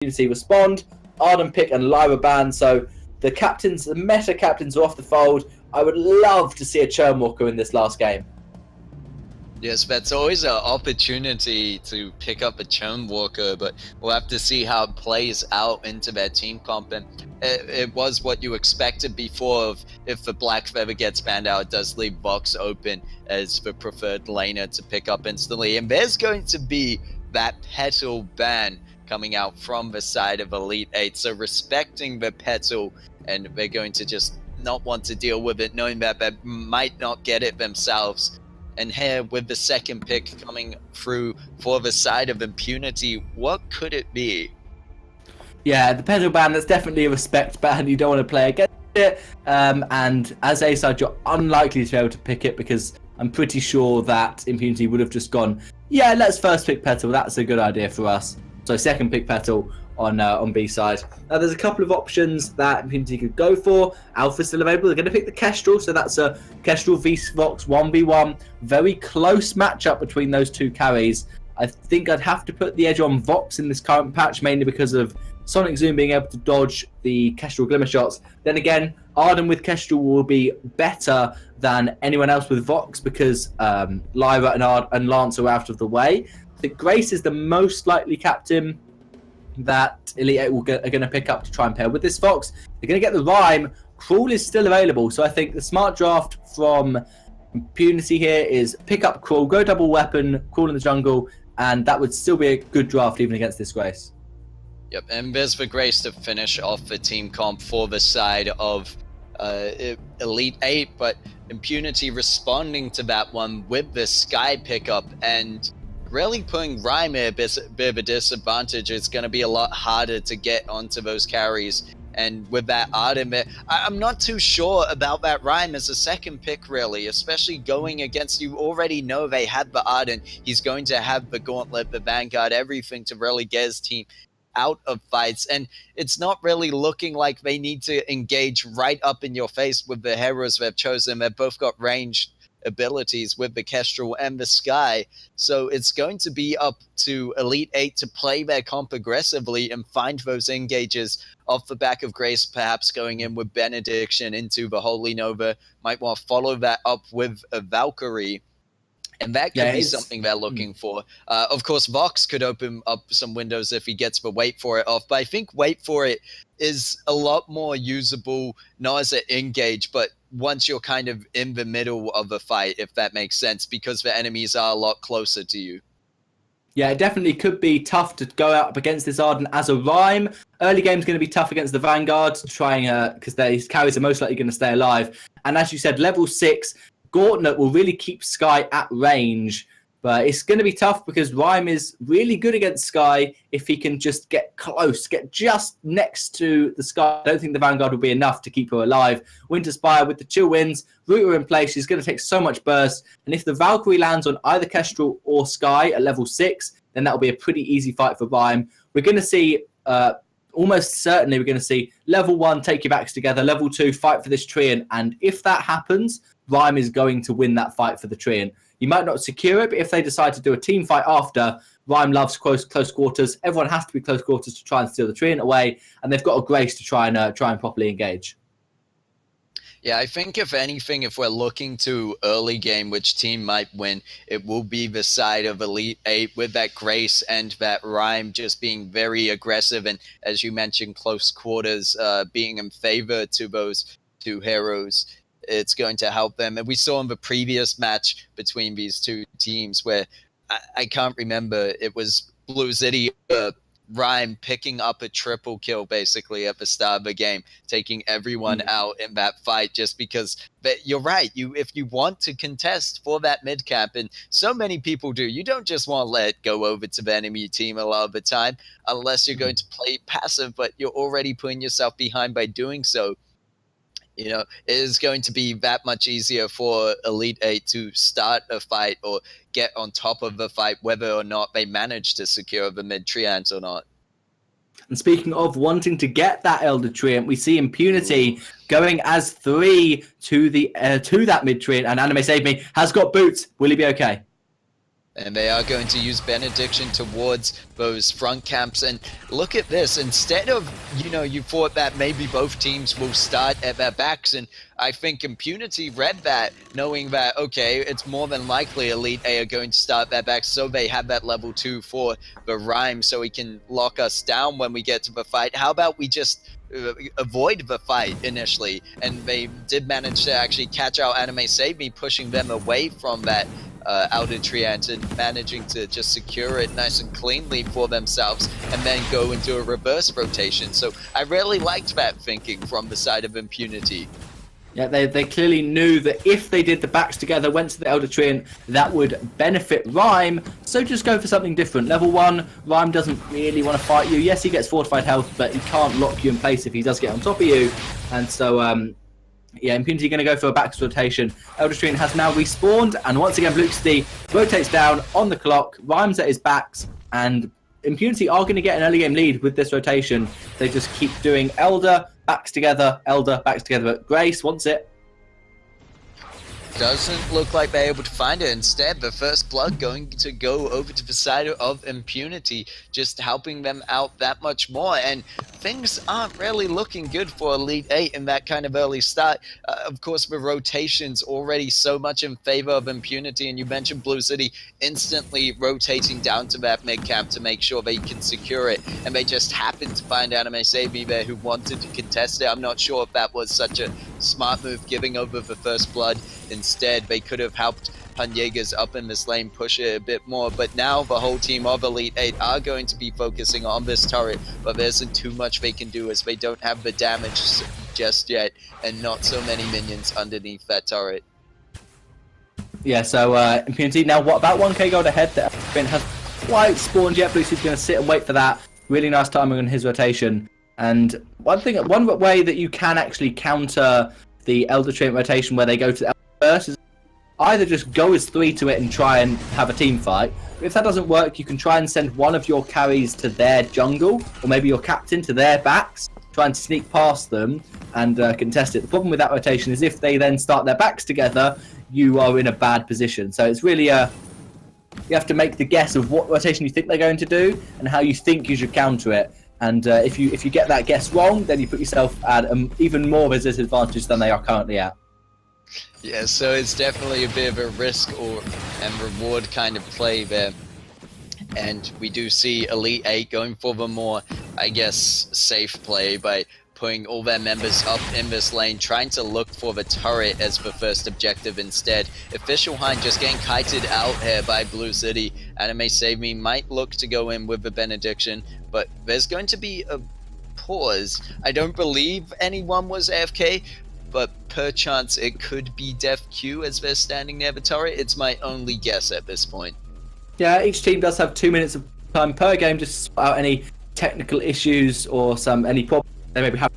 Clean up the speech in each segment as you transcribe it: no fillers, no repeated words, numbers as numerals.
Impunity respond, Arden pick and Lyra ban, so the meta captains are off the fold. I would love to see a Churnwalker in this last game. Yes, that's always an opportunity to pick up a Churnwalker, but we'll have to see how it plays out into their team comp. And it was what you expected before. If the Black Feather gets banned out, it does leave Vox open as the preferred laner to pick up instantly. And there's going to be that Petal ban coming out from the side of Elite 8. So respecting the Petal, and they're going to just not want to deal with it, knowing that they might not get it themselves. And here, with the second pick coming through for the side of Impunity, what could it be? Yeah, the Petal ban, that's definitely a respect ban. You don't want to play against it. And as a side, you're unlikely to be able to pick it because I'm pretty sure that Impunity would have just gone, yeah, let's first pick Petal. That's a good idea for us. So second pick Petal on B side. Now there's a couple of options that Impunity could go for. Alpha's still available. They're going to pick the Kestrel, so that's a Kestrel v Vox 1v1. Very close matchup between those two carries. I think I'd have to put the edge on Vox in this current patch, mainly because of Sonic Zoom being able to dodge the Kestrel Glimmer shots. Then again, Arden with Kestrel will be better than anyone else with Vox because Lyra and Lance are out of the way. I think Grace is the most likely captain that Elite 8 are going to pick up to try and pair with this Vox. They're going to get the Rhyme. Crawl is still available, so I think the smart draft from Impunity here is pick up Crawl, go double weapon, Crawl in the jungle, and that would still be a good draft even against this Grace. Yep, and there's the Grace to finish off the team comp for the side of Elite 8, but Impunity responding to that one with the Sky pickup and really putting Rhyme at a bit of a disadvantage. It's going to be a lot harder to get onto those carries. And with that Arden, I'm not too sure about that Rhyme as a second pick, really, especially going against, you already know they had the Arden. He's going to have the Gauntlet, the Vanguard, everything to really get his team out of fights. And it's not really looking like they need to engage right up in your face with the heroes they've chosen. They've both got ranged abilities with the Kestrel and the Sky, so it's going to be up to Elite 8 to play their comp aggressively and find those engages off the back of Grace, perhaps going in with Benediction into the Holy Nova. Might want to follow that up with a Valkyrie, and that could be something they're looking for. Of course, Vox could open up some windows if he gets the Wait For It off, but I think Wait For It is a lot more usable, not as an engage, but once you're kind of in the middle of a fight, if that makes sense, because the enemies are a lot closer to you. Yeah, it definitely could be tough to go up against this Arden as a Rhyme. Early game's going to be tough against the Vanguard, trying because his carries are most likely going to stay alive. And as you said, level 6, Gauntlet will really keep Sky at range. But it's going to be tough because Rhyme is really good against Sky if he can just get close, get just next to the Sky. I don't think the Vanguard will be enough to keep her alive. Winter Spire with the chill winds, Rooter in place, she's going to take so much burst. And if the Valkyrie lands on either Kestrel or Sky at level 6, then that'll be a pretty easy fight for Rhyme. We're going to see, almost certainly, we're going to see level 1, take your backs together, level 2, fight for this Treant. And if that happens, Rhyme is going to win that fight for the Treant. You might not secure it, but if they decide to do a team fight after, Rhyme loves close quarters. Everyone has to be close quarters to try and steal the Treant away, and they've got a Grace to try and properly engage. Yeah, I think if anything, if we're looking to early game, which team might win, it will be the side of Elite 8 with that Grace and that Rhyme just being very aggressive. And as you mentioned, close quarters being in favor to those two heroes. It's going to help them. And we saw in the previous match between these two teams where I can't remember, it was Blue City Rhyme picking up a triple kill basically at the start of the game, taking everyone out in that fight just because. But you're right, if you want to contest for that mid cap, and so many people do, you don't just want to let it go over to the enemy team a lot of the time unless you're going to play passive, but you're already putting yourself behind by doing so. You know, it is going to be that much easier for Elite 8 to start a fight or get on top of the fight, whether or not they manage to secure the mid Treant or not. And speaking of wanting to get that Elder Treant, we see Impunity going as 3 to that mid Treant, and Anime Save Me has got boots. Will he be okay? And they are going to use Benediction towards those front camps. And look at this. Instead of, you thought that maybe both teams will start at their backs. And I think Impunity read that, knowing that, okay, it's more than likely Elite 8 are going to start their backs. So they have that level 2 for the Rhyme so he can lock us down when we get to the fight. How about we just avoid the fight initially? And they did manage to actually catch out Anime Save Me, pushing them away from that outer treant and managing to just secure it nice and cleanly for themselves and then go into a reverse rotation. So I really liked that thinking from the side of Impunity. Yeah, they clearly knew that if they did the backs together, went to the Elder Treant, that would benefit Rhyme. So just go for something different. Level 1, Rhyme doesn't really want to fight you. Yes, he gets fortified health, but he can't lock you in place if he does get on top of you. And so, yeah, Impunity going to go for a backs rotation. Elder Treant has now respawned, and once again, Blue City rotates down on the clock. Rhyme's at his backs, and Impunity are going to get an early game lead with this rotation. They just keep doing Elder, backs together, Elder, backs together. But Grace wants it. Doesn't look like they're able to find it. Instead, the first blood going to go over to the side of Impunity, just helping them out that much more. And things aren't really looking good for Elite 8 in that kind of early start. Of course, the rotation's already so much in favor of Impunity, and you mentioned Blue City instantly rotating down to that mid camp to make sure they can secure it. And they just happened to find Anime Sabi there who wanted to contest it. I'm not sure if that was such a smart move, giving over the first blood. Instead, they could have helped Panyegas up in this lane push it a bit more, but now the whole team of Elite 8 are going to be focusing on this turret, but there isn't too much they can do as they don't have the damage just yet, and not so many minions underneath that turret. Yeah, so Impunity, now what about 1k gold ahead? The Elder has quite spawned yet. Blue City's going to sit and wait for that. Really nice timing on his rotation. And one way that you can actually counter the Elder Treant rotation where they go to the Elder first is either just go as 3 to it and try and have a team fight. If that doesn't work, you can try and send one of your carries to their jungle, or maybe your captain to their backs, try and sneak past them and contest it. The problem with that rotation is if they then start their backs together, you are in a bad position. So it's really you have to make the guess of what rotation you think they're going to do and how you think you should counter it. And if you get that guess wrong, then you put yourself at even more of a disadvantage than they are currently at. Yeah, so it's definitely a bit of a risk and reward kind of play there. And we do see Elite 8 going for the more, I guess, safe play by putting all their members up in this lane, trying to look for the turret as the first objective instead. Official Hind just getting kited out here by Blue City. Anime Save Me might look to go in with the Benediction, but there's going to be a pause. I don't believe anyone was AFK, but perchance it could be Def Q as they're standing near the turret. It's my only guess at this point. Yeah, each team does have 2 minutes of time per game just to sort out any technical issues or any problems they maybe have.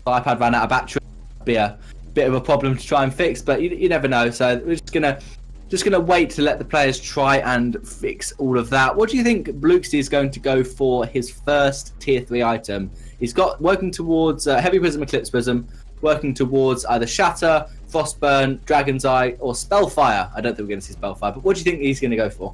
iPad ran out of battery. Be a bit of a problem to try and fix, but you never know. So we're just gonna wait to let the players try and fix all of that. What do you think Bluxy is going to go for his first tier 3 item? He's got working towards Heavy Prism, Eclipse Prism, working towards either Shatter, Frostburn, Dragon's Eye, or Spellfire. I don't think we're going to see Spellfire, but what do you think he's going to go for?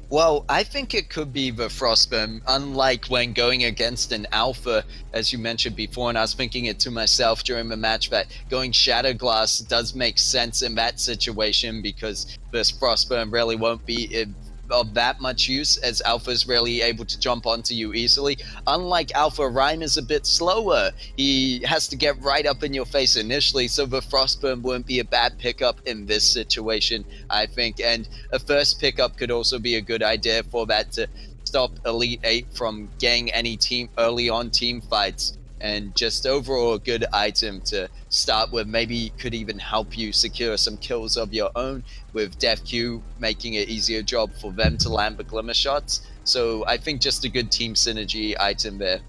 Well, I think it could be the Frostburn, unlike when going against an Alpha, as you mentioned before, and I was thinking it to myself during the match, that going Shatterglass does make sense in that situation because this Frostburn really won't be of that much use, as Alpha's really able to jump onto you easily. Unlike Alpha, Rhyme is a bit slower. He has to get right up in your face initially, so the Frostburn won't be a bad pickup in this situation, I think. And a first pickup could also be a good idea for that to stop Elite 8 from getting any early on team fights. And just overall a good item to start with. Maybe could even help you secure some kills of your own, with Def Q making it easier job for them to land the glimmer shots. So I think just a good team synergy item there.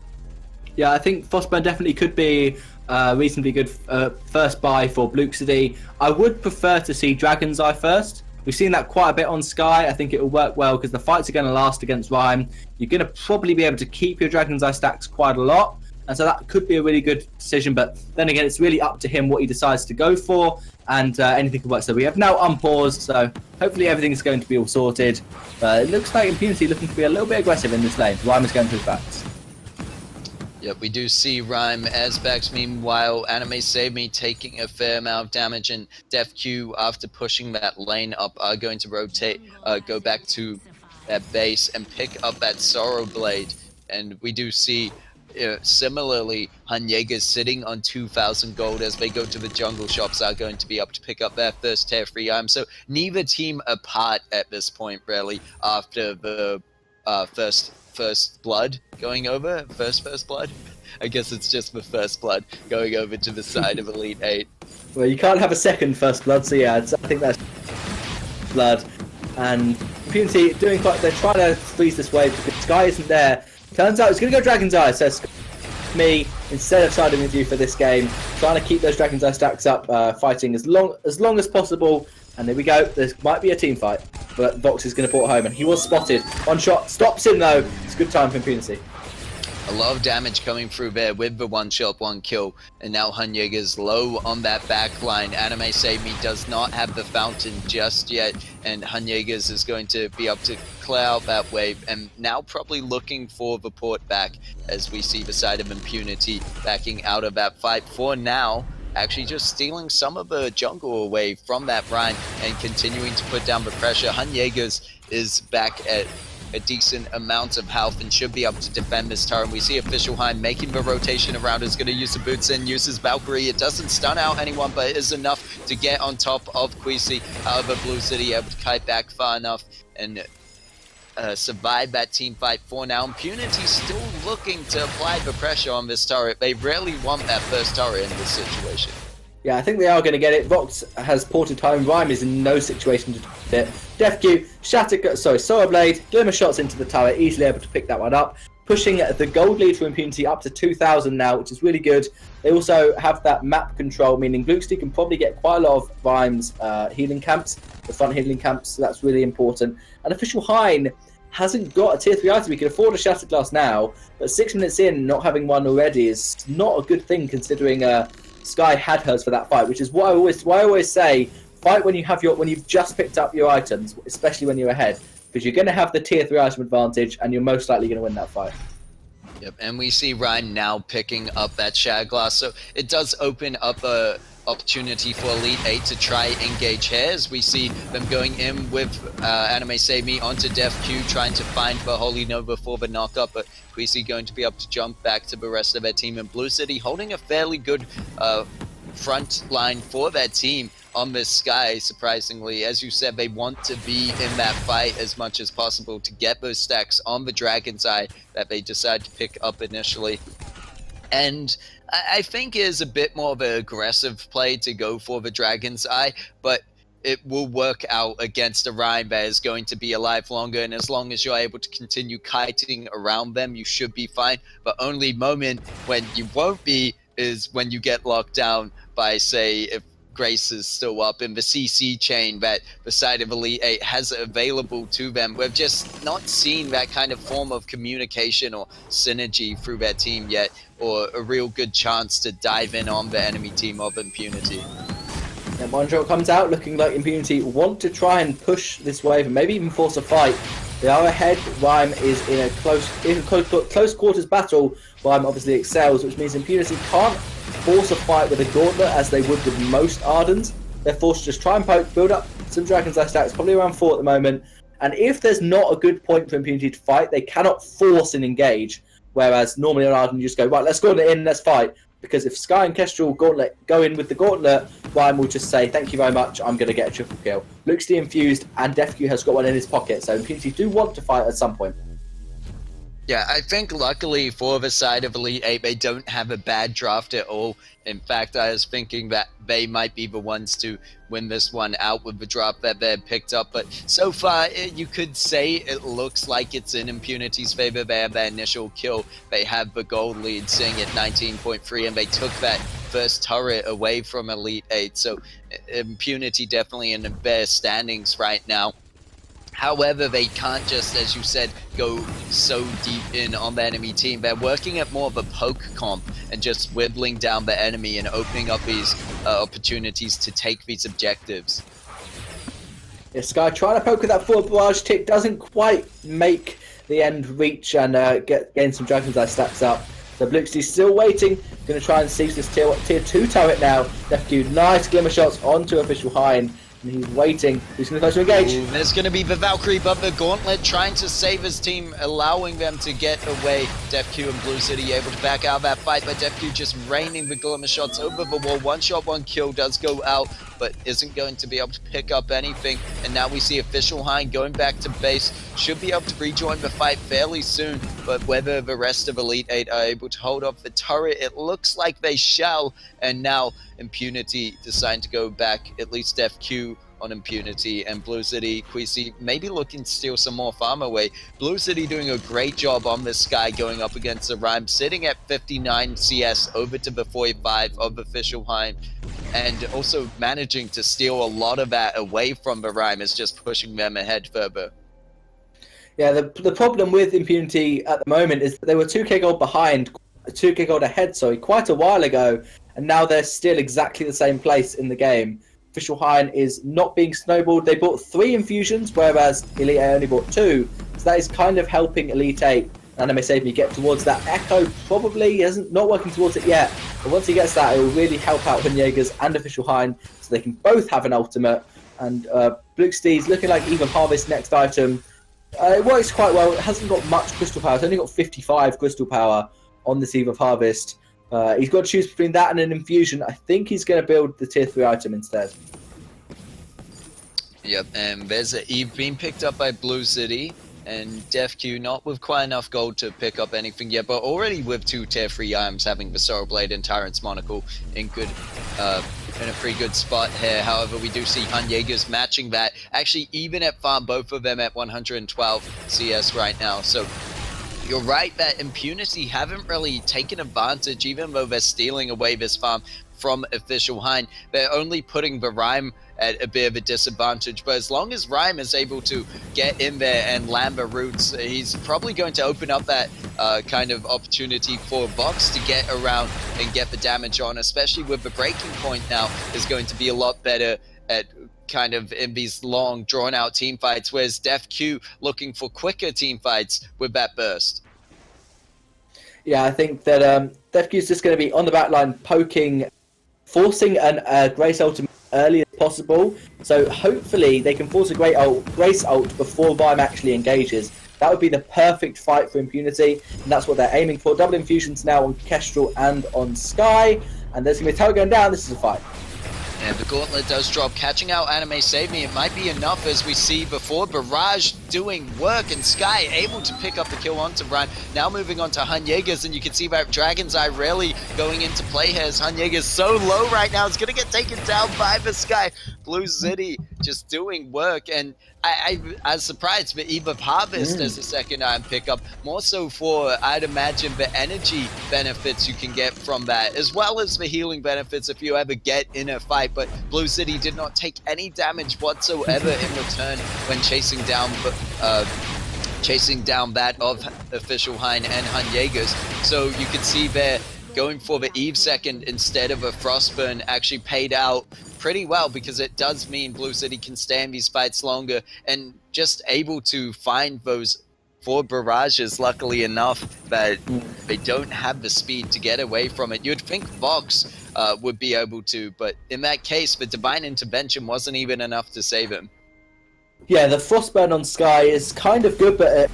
Yeah, I think Frostburn definitely could be a reasonably good first buy for Bluxity. I would prefer to see Dragon's Eye first. We've seen that quite a bit on Sky. I think it will work well because the fights are going to last against Rhyme. You're going to probably be able to keep your Dragon's Eye stacks quite a lot. And so that could be a really good decision, but then again, it's really up to him what he decides to go for. and anything can work. So we have now unpaused, so hopefully everything's going to be all sorted. It looks like Impunity looking to be a little bit aggressive in this lane. Rhyme is going to his backs. Yep, we do see Rhyme as backs. Meanwhile, Anime Save Me taking a fair amount of damage, and Def Q, after pushing that lane up, are going to rotate, go back to their base and pick up that Sorrow Blade. And we do see, similarly, Hanyega's sitting on 2,000 gold as they go to the jungle shops, are going to be up to pick up their first tier 3 item. So neither team apart at this point, really, after the first blood going over. First blood? I guess it's just the first blood going over to the side of Elite 8. Well, you can't have a second first blood, so yeah, I think that's blood. And Impunity doing quite, they're trying to freeze this wave because Sky isn't there. Turns out it's going to go Dragon's Eye, so me, instead of siding with you for this game, trying to keep those Dragon's Eye stacks up, fighting as long as possible. And there we go, there might be a team fight, but Vox is going to port home, and he was spotted. One shot, stops him though. It's a good time for Impunity. A lot of damage coming through there with the one shot, one kill, and now Hanyega's low on that back line. Anime Save Me does not have the fountain just yet, and Hanyega's is going to be up to clear out that wave, and now probably looking for the port back as we see the side of Impunity backing out of that fight for now. Actually just stealing some of the jungle away from that Rhyme and continuing to put down the pressure. Hanyega's is back at a decent amount of health and should be able to defend this turret. We see Official Hein making the rotation around, is going to use the boots and uses Valkyrie. It doesn't stun out anyone, but it is enough to get on top of Quisi. However, Blue City able to kite back far enough and survive that team fight for now. Impunity still looking to apply the pressure on this turret. They really want that first turret in this situation. Yeah, I think they are going to get it. Vox has ported home. Rhyme is in no situation to do it. Def Q, Sorrow Blade, Glimmer shots into the tower, easily able to pick that one up. Pushing the gold lead for Impunity up to 2,000 now, which is really good. They also have that map control, meaning Gluckstein can probably get quite a lot of Rhyme's healing camps, the front healing camps, so that's really important. And Official Hein hasn't got a tier 3 item. He can afford a Shattered Glass now, but 6 minutes in, not having one already is not a good thing considering Sky had hers for that fight, which is why I always say fight when you've just picked up your items, especially when you're ahead, because you're going to have the tier 3 item advantage and you're most likely going to win that fight. Yep, and we see Rhyme now picking up that Shattered Glass, so it does open up a opportunity for Elite 8 to try engage here, as we see them going in with Anime Save Me onto Def Q, trying to find the Holy Nova for the knockup, but Quisi going to be able to jump back to the rest of their team, and Blue City holding a fairly good front line for their team on this Sky, surprisingly. As you said, they want to be in that fight as much as possible to get those stacks on the Dragon's Eye that they decide to pick up initially. And I think it is a bit more of an aggressive play to go for the Dragon's Eye, but it will work out against a Rhyme that is going to be alive longer, and as long as you're able to continue kiting around them, you should be fine. The only moment when you won't be is when you get locked down by, say, if Grace is still up in the CC chain that the side of Elite 8 has available to them. We've just not seen that kind of form of communication or synergy through their team yet, or a real good chance to dive in on the enemy team of Impunity. And one shot comes out looking like Impunity want to try and push this wave and maybe even force a fight. They are ahead. Rhyme is in a close quarters battle. Rhyme obviously excels, which means Impunity can't force a fight with a gauntlet as they would with most Ardens. They're forced to just try and poke, build up some Dragon's Eye stacks, probably around 4 at the moment. And if there's not a good point for Impunity to fight, they cannot force an engage. Whereas normally on Arden, you just go, right, let's gauntlet in, let's fight. Because if Sky and Kestrel gauntlet go in with the gauntlet, Rhyme will just say, thank you very much, I'm going to get a triple kill. Luke's infused, and Defq has got one in his pocket, so Impunity do want to fight at some point. Yeah, I think luckily for the side of Elite 8, they don't have a bad draft at all. In fact, I was thinking that they might be the ones to win this one out with the drop that they picked up. But so far, you could say it looks like it's in Impunity's favor. They have that initial kill. They have the gold lead sitting at 19.3, and they took that first turret away from Elite 8. So Impunity definitely in the best standings right now. However, they can't just, as you said, go so deep in on the enemy team. They're working at more of a poke comp and just whittling down the enemy and opening up these opportunities to take these objectives. Yeah, Sky trying to poke with that forward barrage tick, doesn't quite make the end reach and gain some Dragon's Eye stacks up. So Bluxy's still waiting, going to try and seize this tier 2 turret now. DefQ, nice glimmer shots onto Official Hein. And he's waiting. He's going to try to engage. Ooh, there's going to be the Valkyrie, but the Gauntlet trying to save his team, allowing them to get away. DefQ and Blue City able to back out of that fight, but DefQ just raining the glimmer shots over the wall. One shot, one kill does go out, but isn't going to be able to pick up anything. And now we see Official Hein going back to base. Should be able to rejoin the fight fairly soon, but whether the rest of Elite 8 are able to hold off the turret, it looks like they shall. And now Impunity deciding to go back, at least DefQ on Impunity, and Blue City, Queasy maybe looking to steal some more farm away. Blue City doing a great job on this guy going up against the Rhyme, sitting at 59 CS over to the 45 of Official Hein, and also managing to steal a lot of that away from the Rhyme is just pushing them ahead further. Yeah, the problem with Impunity at the moment is that they were 2k gold behind, 2k gold ahead, sorry, quite a while ago, and now they're still exactly the same place in the game. Official Hein is not being snowballed. They bought 3 infusions, whereas Elite 8 only bought 2. So that is kind of helping Elite 8 and Anime Save Me get towards that. Echo probably isn't not working towards it yet, but once he gets that, it will really help out Jaegers and Official Hein, so they can both have an ultimate. And Bluxy's looking like Eve of Harvest next item. It works quite well. It hasn't got much crystal power. It's only got 55 crystal power on this Eve of Harvest. He's got to choose between that and an infusion. I think he's going to build the tier 3 item instead. Yep, and there's an Eve being picked up by Blue City, and DefQ not with quite enough gold to pick up anything yet, but already with 2 tier 3 items, having the Sorrow Blade and Tyrant's Monocle in a pretty good spot here. However, we do see Jaegers matching that. Actually, even at farm, both of them at 112 CS right now. So you're right that Impunity haven't really taken advantage, even though they're stealing away this farm from Official Hein. They're only putting the Rhyme at a bit of a disadvantage, but as long as Rhyme is able to get in there and land the roots, he's probably going to open up that kind of opportunity for Vox to get around and get the damage on, especially with the breaking point now is going to be a lot better at kind of in these long drawn out team fights, whereas DefQ looking for quicker team fights with that burst. Yeah, I think that DefQ is just going to be on the back line poking, forcing a Grace ultimate early as possible. So hopefully they can force a Grace ult before Vime actually engages. That would be the perfect fight for Impunity, and that's what they're aiming for. Double infusions now on Kestrel and on Sky, and there's going to be a tower going down. This is a fight. And the Gauntlet does drop, catching out Anime Save Me. It might be enough, as we see before. Barrage doing work, and Sky able to pick up the kill onto Rhyme. Now moving on to Jaegers, and you can see that Dragon's Eye really going into play here, as Jaegers so low right now. It's going to get taken down by the Sky. Blue City just doing work, and I was surprised for Eve of Harvest as a second item pickup, more so for, I'd imagine, the energy benefits you can get from that, as well as the healing benefits if you ever get in a fight. But Blue City did not take any damage whatsoever in return when chasing down that of Official Hein and Jaegers. So you can see there, going for the Eve second instead of a Frostburn actually paid out pretty well, because it does mean Blue City can stay in these fights longer and just able to find those 4 barrages, luckily enough, that they don't have the speed to get away from it. You'd think Vox would be able to, but in that case, the Divine Intervention wasn't even enough to save him. Yeah, the Frostburn on Sky is kind of good, but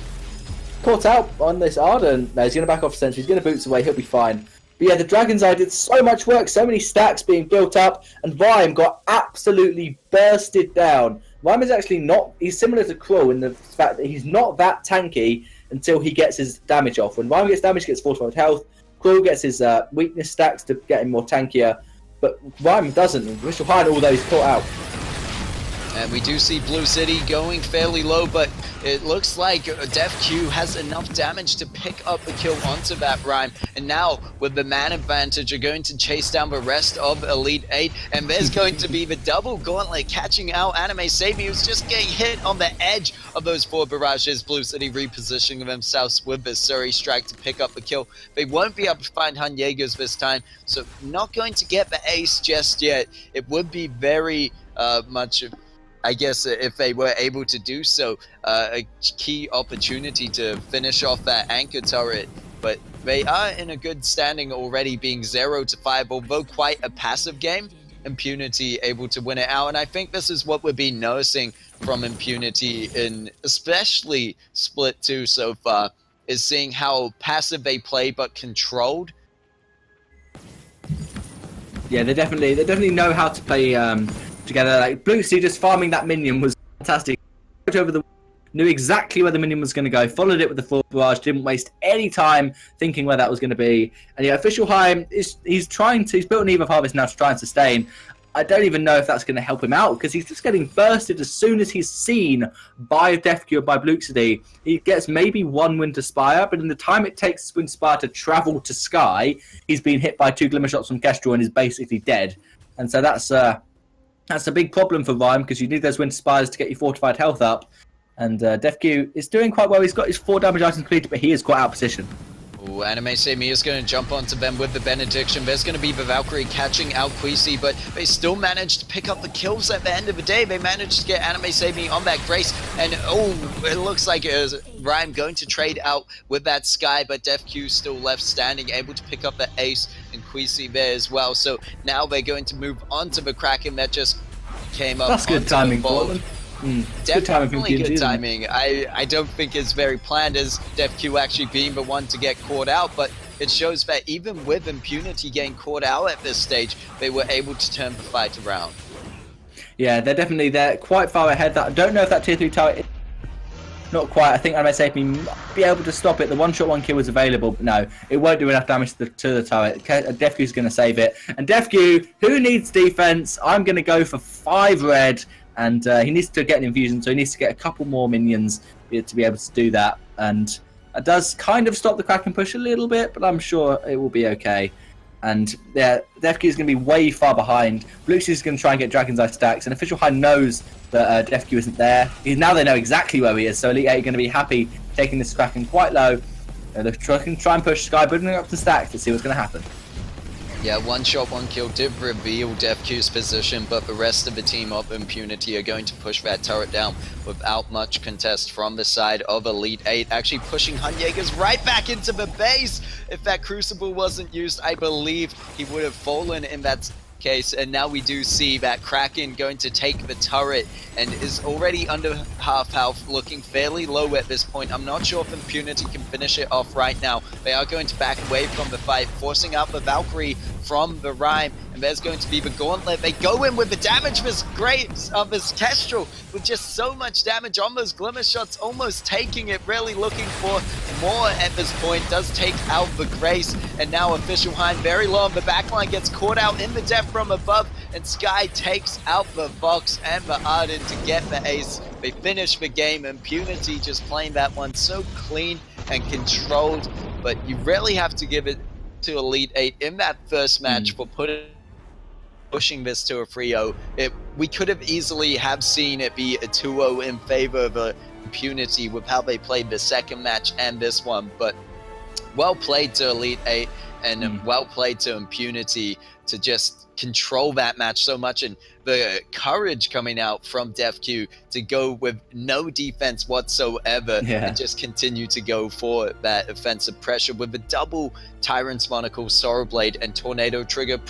caught out on this Arden. No, he's going to back off Sentry. He's going to boots away. He'll be fine. But yeah, the Dragon's Eye did so much work, so many stacks being built up, and Vime got absolutely bursted down. Vime is actually not, he's similar to Krull in the fact that he's not that tanky until he gets his damage off. When Vime gets damage, he gets 45 health. Krull gets his weakness stacks to get him more tankier, but Vime doesn't. Official Hein, although he's caught out. And we do see Blue City going fairly low, but it looks like Def Q has enough damage to pick up the kill onto that Rhyme. And now, with the man advantage, are going to chase down the rest of Elite 8. And there's going to be the double gauntlet catching out Anime Sabi, who's just getting hit on the edge of those 4 barrages. Blue City repositioning themselves with the Surrey Strike to pick up the kill. They won't be able to find Han Jaegers this time, so not going to get the ace just yet. It would be very much, I guess, if they were able to do so, a key opportunity to finish off that anchor turret. But they are in a good standing already, being 0-5, although quite a passive game. Impunity able to win it out, and I think this is what we've been noticing from Impunity in especially Split 2 so far, is seeing how passive they play but controlled. Yeah, they definitely know how to play together. Like Blue Sea just farming that minion was fantastic. Over the knew exactly where the minion was going to go, followed it with the 4 barrage, didn't waste any time thinking where that was going to be. And yeah, Official High he's built an Eve of Harvest now to try and sustain. I don't even know if that's going to help him out, because he's just getting bursted as soon as he's seen by DefQ or by Bluxity. He gets maybe 1 Winter Spire, but in the time it takes Winter Spire to travel to Sky, he's been hit by 2 Glimmer Shots from Kestrel and is basically dead. And so that's a big problem for Rhyme, because you need those Winter Spires to get your fortified health up. And DefQ is doing quite well. He's got his 4 damage items completed, but he is quite out of position. Ooh, Anime Semi is going to jump onto them with the Benediction. There's going to be the Valkyrie catching out Queasy, but they still managed to pick up the kills at the end of the day. They managed to get Anime Semi on that Grace, and oh, it looks like it was Rhyme going to trade out with that Sky, but DefQ still left standing, able to pick up the Ace and Queasy there as well. So now they're going to move on to the Kraken that just came up. That's good timing for them. Definitely good timing. I don't think it's very planned as DefQ actually being the one to get caught out, but it shows that even with Impunity getting caught out at this stage, they were able to turn the fight around. Yeah, they're quite far ahead. I don't know if that tier 3 tower is not quite. I think MSAP might be able to stop it. The 1-shot 1-kill was available, but no, it won't do enough damage to the tower. DefQ's going to save it. And DefQ, who needs defense? I'm going to go for 5 red. And he needs to get an infusion, so he needs to get a couple more minions to be able to do that. And it does kind of stop the Kraken push a little bit, but I'm sure it will be okay. And yeah, DefQ is going to be way far behind. Bluxy is going to try and get Dragon's Eye stacks, and Official High knows that DefQ isn't there. Now they know exactly where he is, so Elite 8 are going to be happy taking this Kraken quite low. They're trying to try and push Sky, building up to stacks to see what's going to happen. Yeah, 1-shot 1-kill did reveal DefQ's position, but the rest of the team of Impunity are going to push that turret down without much contest from the side of Elite 8, actually pushing Han Jaegers right back into the base. If that Crucible wasn't used, I believe he would have fallen in that case, and now we do see that Kraken going to take the turret and is already under half health, looking fairly low at this point. I'm not sure if Impunity can finish it off right now. They are going to back away from the fight, forcing out the Valkyrie from the Rhyme, and there's going to be the Gauntlet. They go in with the damage was great of his Kestrel, with just so much damage on those Glimmer Shots, almost taking it, really looking for more at this point. Does take out the Grace, and now Official Hein very low on the backline, gets caught out in the death from above, and Sky takes out the Vox and the Arden to get the ace. They finish the game. Impunity just playing that one so clean and controlled, but you really have to give it to Elite 8 in that first match for pushing this to a 3-0. We could have easily have seen it be a 2-0 in favor of Impunity with how they played the second match and this one, but well played to Elite 8 and well played to Impunity to just control that match so much, and the courage coming out from DefQ to go with no defense whatsoever and just continue to go for that offensive pressure with the double Tyrant's Monocle, Sorrow Blade, and Tornado Trigger.